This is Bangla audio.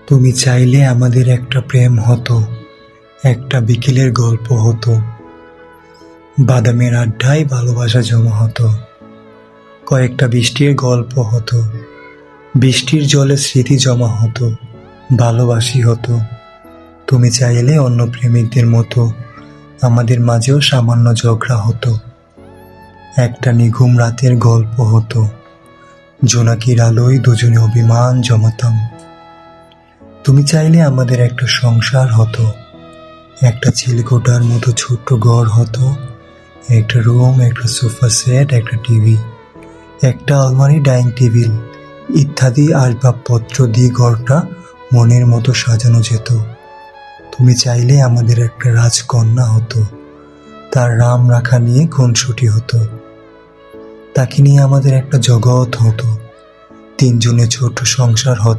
তুমি চাইলে আমাদের একটা প্রেম হতো, একটা বিকেলের গল্প হতো, বাদামের আড্ডায় ভালোবাসা জমা হতো, কয়েকটা বৃষ্টির গল্প হতো, বৃষ্টির জলে স্মৃতি জমা হতো, ভালোবাসি হতো। তুমি চাইলে অন্য প্রেমিকদের মতো আমাদের মাঝেও সামান্য ঝগড়া হতো, একটা নিঘুম রাতের গল্প হতো, জোনাকির আলোয় দুজনে অভিমান জমাতাম। তুমি চাইলে আমাদের একটা সংসার হতো, একটা চিলেকোঠার মতো ছোট্ট ঘর হতো, একটা রুম, একটা সোফা সেট, একটা টিভি, একটা আলমারি, ডাইনিং টেবিল ইত্যাদি আসবাবপত্র দিয়ে ঘরটা মনের মতো সাজানো যেত। তুমি চাইলে আমাদের একটা রাজকন্যা হতো, তার রাম রাখা নিয়ে খুনসুটি হতো, তাকে নিয়ে আমাদের একটা জগৎ হতো, তিনজনের ছোট্ট সংসার হতো।